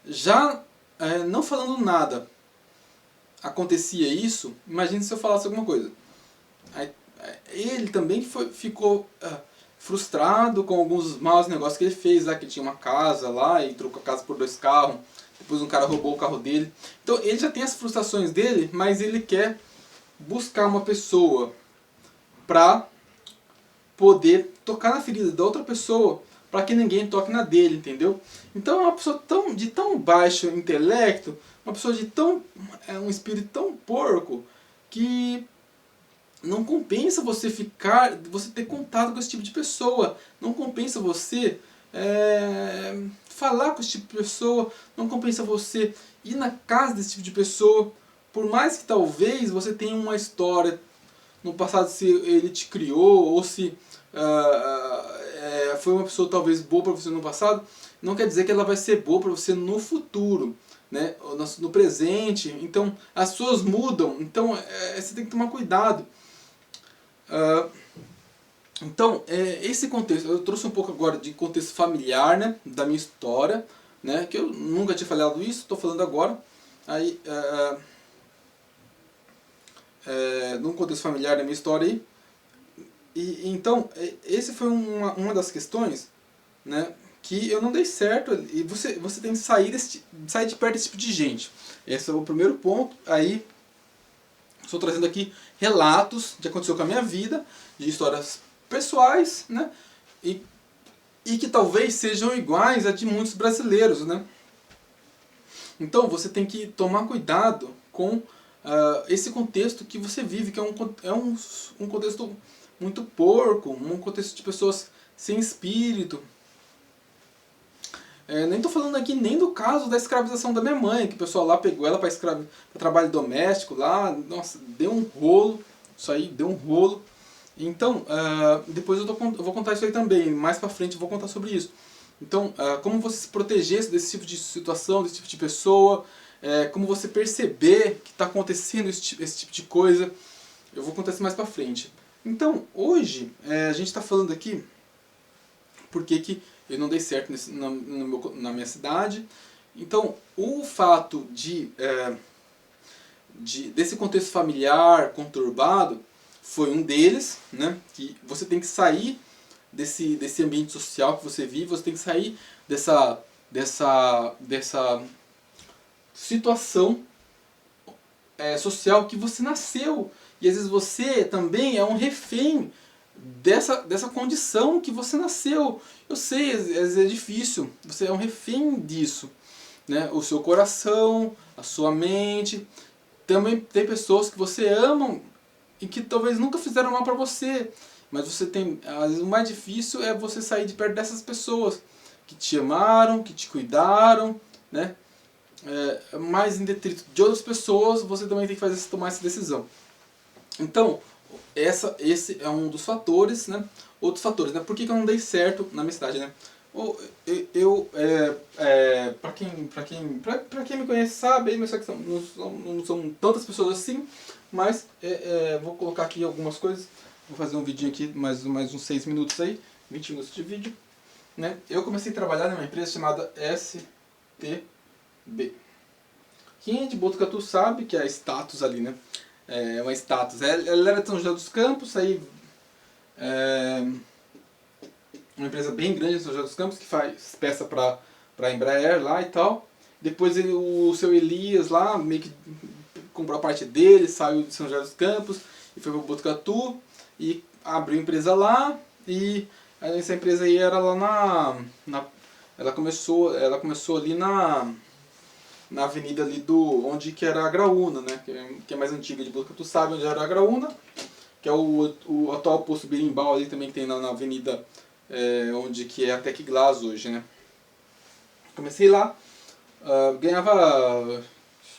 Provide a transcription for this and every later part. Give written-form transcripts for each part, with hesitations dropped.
Já não falando nada, acontecia isso, imagine se eu falasse alguma coisa. Aí, ele também ficou frustrado com alguns maus negócios que ele fez lá, que ele tinha uma casa lá e trocou a casa por 2 carros, depois um cara roubou o carro dele. Então ele já tem as frustrações dele, mas ele quer buscar uma pessoa pra poder tocar na ferida da outra pessoa, para que ninguém toque na dele, entendeu? Então é uma pessoa de tão baixo intelecto, uma pessoa de um espírito tão porco, que não compensa você ter contato com esse tipo de pessoa, não compensa você falar com esse tipo de pessoa, não compensa você ir na casa desse tipo de pessoa, por mais que talvez você tenha uma história no passado, se ele te criou, ou se foi uma pessoa talvez boa para você no passado, não quer dizer que ela vai ser boa para você no futuro, né? No presente. Então as pessoas mudam, então você tem que tomar cuidado. Então esse contexto, eu trouxe um pouco agora de contexto familiar, né, da minha história, né, que eu nunca tinha falado isso, estou falando agora. Aí num contexto familiar da minha história aí. Então, esse foi uma das questões, né, que eu não dei certo. E você tem que sair de perto desse tipo de gente. Esse é o primeiro ponto. Aí, estou trazendo aqui relatos de que aconteceu com a minha vida, de histórias pessoais, né, e que talvez sejam iguais a de muitos brasileiros, né. Então, você tem que tomar cuidado com esse contexto que você vive, que é um contexto muito porco, um contexto de pessoas sem espírito. Nem estou falando aqui nem do caso da escravização da minha mãe, que o pessoal lá pegou ela para trabalho doméstico lá, nossa, deu um rolo, isso aí deu um rolo. Então, depois eu vou contar isso aí também, mais para frente eu vou contar sobre isso. Então, como você se proteger desse tipo de situação, desse tipo de pessoa, como você perceber que está acontecendo esse tipo de coisa, eu vou contar isso mais para frente. Então, hoje, a gente está falando aqui porque que eu não dei certo na minha cidade. Então, o fato desse contexto familiar conturbado foi um deles, né? Que você tem que sair desse ambiente social que você vive, você tem que sair dessa situação social que você nasceu. E às vezes você também é um refém dessa condição que você nasceu. Eu sei, às vezes é difícil, você é um refém disso, né? O seu coração, a sua mente. Também tem pessoas que você ama e que talvez nunca fizeram mal para você, mas você tem, às vezes o mais difícil é você sair de perto dessas pessoas que te amaram, que te cuidaram, né? Mas em detrito de outras pessoas, você também tem que tomar essa decisão. Então, esse é um dos fatores, né? Outros fatores, né? Por que eu não dei certo na minha cidade, né? Pra quem me conhece sabe, mas só que não são tantas pessoas assim, mas vou colocar aqui algumas coisas. Vou fazer um vidinho aqui, mais uns 6 minutos aí, 20 minutos de vídeo, né? Eu comecei a trabalhar numa empresa chamada STB. Quem é de Botucatu sabe que é a Status ali, né? É uma Status. Ela era de São José dos Campos, aí uma empresa bem grande em São José dos Campos, que faz peça para a Embraer lá e tal. Depois o seu Elias lá, meio que comprou a parte dele, saiu de São José dos Campos e foi para Botucatu e abriu empresa lá. E essa empresa aí era lá ela começou ali na avenida ali onde que era a Graúna, né? Que é mais antiga de Botucatu, sabe onde era a Graúna, que é o atual posto Birimbau ali também, que tem na avenida onde que é a Tec Glass hoje, né? Comecei lá, ganhava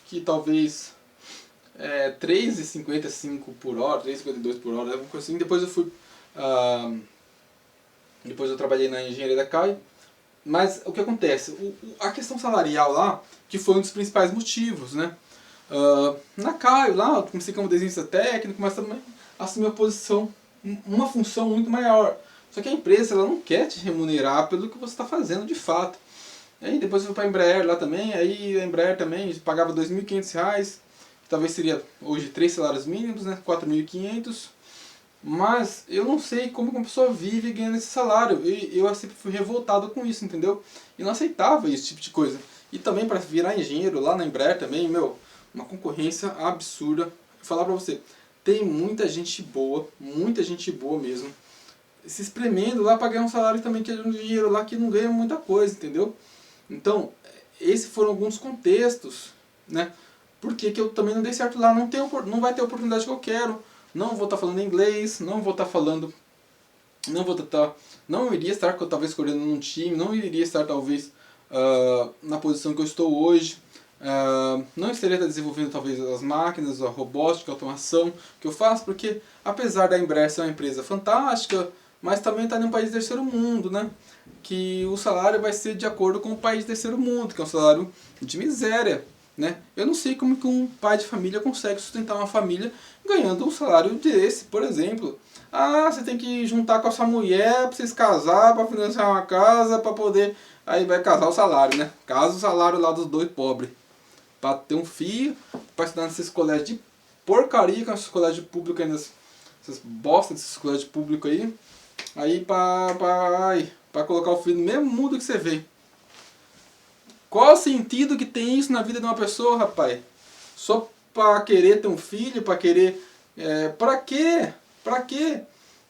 que talvez R$3,55 por hora, R$3,52 por hora, alguma coisa assim. Depois eu fui, depois eu trabalhei na engenharia da CAI. Mas o que acontece? A questão salarial lá, que foi um dos principais motivos, né? Na CAI lá, eu comecei como desenhista técnico, mas também assumi uma posição, uma função muito maior. Só que a empresa ela não quer te remunerar pelo que você está fazendo de fato. Aí depois eu fui para a Embraer lá também, aí a Embraer também pagava R$ 2.500, talvez seria hoje 3 salários mínimos, né? 4.500. Mas eu não sei como uma pessoa vive ganhando esse salário. E eu sempre fui revoltado com isso, entendeu? E não aceitava esse tipo de coisa. E também para virar engenheiro lá na Embraer também, meu, uma concorrência absurda. Vou falar pra você, tem muita gente boa mesmo, se espremendo lá para ganhar um salário também que é um dinheiro lá que não ganha muita coisa, entendeu? Então, esses foram alguns contextos, né? Porque que eu também não dei certo lá, não vai ter a oportunidade que eu quero, não vou estar falando inglês, não vou estar falando, não iria estar talvez correndo num time, não iria estar talvez na posição que eu estou hoje, não estaria desenvolvendo talvez as máquinas, a robótica, a automação que eu faço, porque apesar da Embraer ser uma empresa fantástica, mas também está em um país de terceiro mundo, né? Que o salário vai ser de acordo com o país de terceiro mundo, que é um salário de miséria, né? Eu não sei como que um pai de família consegue sustentar uma família ganhando um salário desse, por exemplo. Ah, você tem que juntar com a sua mulher para vocês casar, para financiar uma casa, para poder... Aí vai casar o salário, né? Casa o salário lá dos dois pobres. Para ter um filho, para estudar nesses colégios de porcaria, com esses colégios públicos ainda, essas bostas desses colégios públicos aí. Aí para colocar o filho no mesmo mundo que você vê. Qual o sentido que tem isso na vida de uma pessoa, rapaz? Só para querer ter um filho, para querer... para quê? Para quê?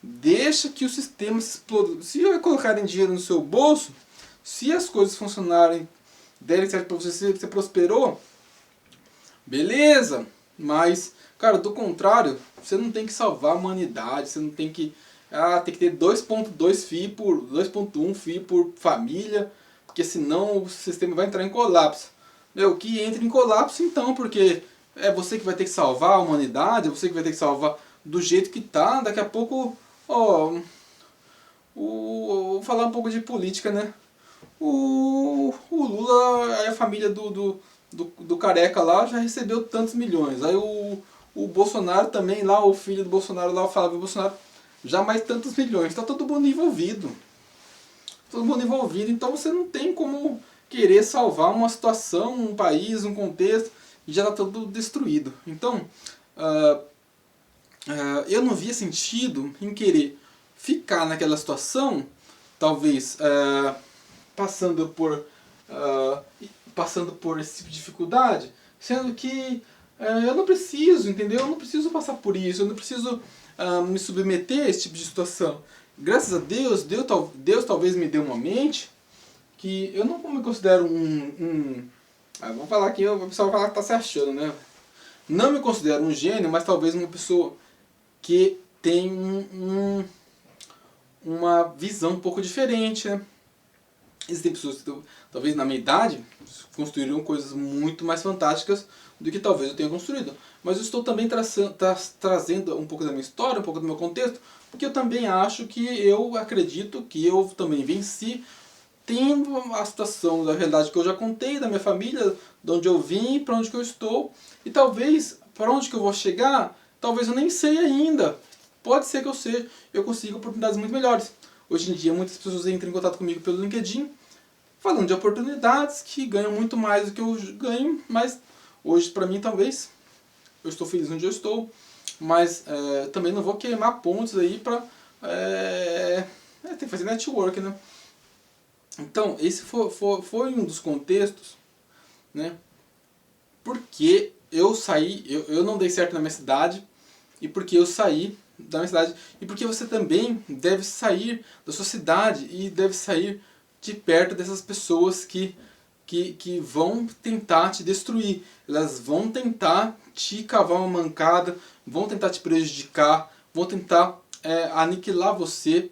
Deixa que o sistema se exploda. Se colocarem dinheiro no seu bolso, se as coisas funcionarem, derem certo para você, você prosperou, beleza. Mas, cara, do contrário, você não tem que salvar a humanidade, você não tem que... tem que ter 2.2 FII por 2.1 FII por família, porque senão o sistema vai entrar em colapso. Meu, que entre em colapso então, porque é você que vai ter que salvar a humanidade, é você que vai ter que salvar do jeito que tá. Daqui a pouco, vou falar um pouco de política, né? O Lula, aí a família do careca lá já recebeu tantos milhões. Aí o Bolsonaro também lá, o filho do Bolsonaro lá, o Flávio Bolsonaro, já mais tantos milhões. Tá todo mundo envolvido. Todo mundo envolvido, então você não tem como querer salvar uma situação, um país, um contexto, e já está tudo destruído. Então, eu não via sentido em querer ficar naquela situação, talvez passando por esse tipo de dificuldade, sendo que eu não preciso, entendeu? Eu não preciso passar por isso, eu não preciso me submeter a esse tipo de situação. Graças a Deus, Deus talvez me deu uma mente que eu não me considero vamos falar aqui, o pessoal vai falar que tá se achando, né? Não me considero um gênio, mas talvez uma pessoa que tem uma visão um pouco diferente, né? Existem pessoas que talvez na minha idade construíram coisas muito mais fantásticas do que talvez eu tenha construído. Mas eu estou também trazendo um pouco da minha história, um pouco do meu contexto, porque eu também acho que eu acredito que eu também venci tendo a situação da realidade que eu já contei, da minha família, de onde eu vim, para onde que eu estou, e talvez para onde que eu vou chegar, talvez eu nem sei ainda. Pode ser que eu consiga oportunidades muito melhores. Hoje em dia muitas pessoas entram em contato comigo pelo LinkedIn, falando de oportunidades que ganham muito mais do que eu ganho, mas hoje para mim talvez eu estou feliz onde eu estou, mas também não vou queimar pontos aí para tem que fazer network, né? Então esse foi um dos contextos, né? Porque eu saí, eu não dei certo na minha cidade, e porque eu saí da minha cidade, e porque você também deve sair da sua cidade e deve sair de perto dessas pessoas que vão tentar te destruir. Elas vão tentar te cavar uma mancada, vão tentar te prejudicar, vão tentar aniquilar você.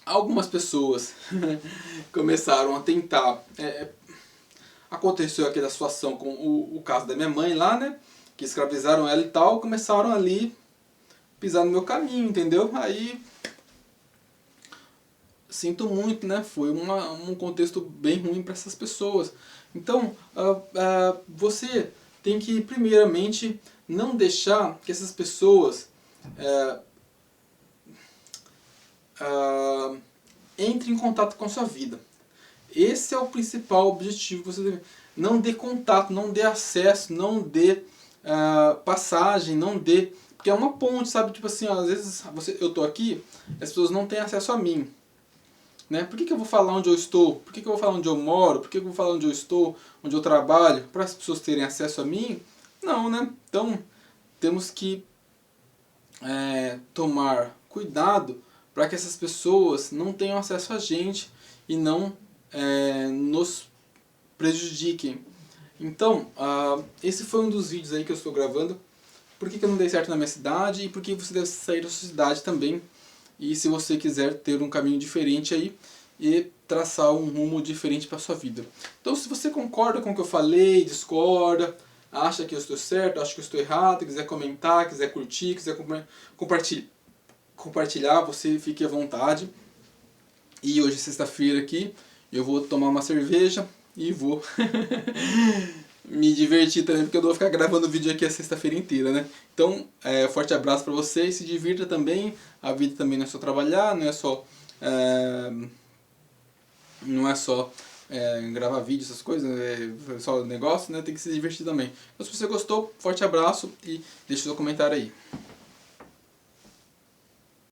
Algumas pessoas começaram a tentar... aconteceu aquela situação com o caso da minha mãe lá, né? Que escravizaram ela e tal, começaram ali pisar no meu caminho, entendeu? Aí sinto muito, né? Foi um contexto bem ruim para essas pessoas. Então, você tem que, primeiramente, não deixar que essas pessoas entrem em contato com a sua vida. Esse é o principal objetivo que você deve. Não dê contato, não dê acesso, não dê passagem, não dê. Porque é uma ponte, sabe? Tipo assim, ó, às vezes eu tô aqui, as pessoas não têm acesso a mim. Né? Por que eu vou falar onde eu estou? Por que eu vou falar onde eu moro? Por que eu vou falar onde eu estou? Onde eu trabalho? Para as pessoas terem acesso a mim? Não, né? Então, temos que tomar cuidado para que essas pessoas não tenham acesso a gente e não nos prejudiquem. Então, esse foi um dos vídeos aí que eu estou gravando. Por que eu não dei certo na minha cidade e por que você deve sair da sua cidade também. E se você quiser ter um caminho diferente aí e traçar um rumo diferente para sua vida. Então, se você concorda com o que eu falei, discorda, acha que eu estou certo, acha que eu estou errado, quiser comentar, quiser curtir, quiser compartilhar, você fique à vontade. E hoje é sexta-feira aqui, eu vou tomar uma cerveja e vou me divertir também, porque eu não vou ficar gravando vídeo aqui a sexta-feira inteira, né? Então, forte abraço para vocês, se divirta também. A vida também não é só trabalhar, não é só gravar vídeo, essas coisas, é só negócio, né? Tem que se divertir também. Então, se você gostou, forte abraço e deixa o seu comentário aí.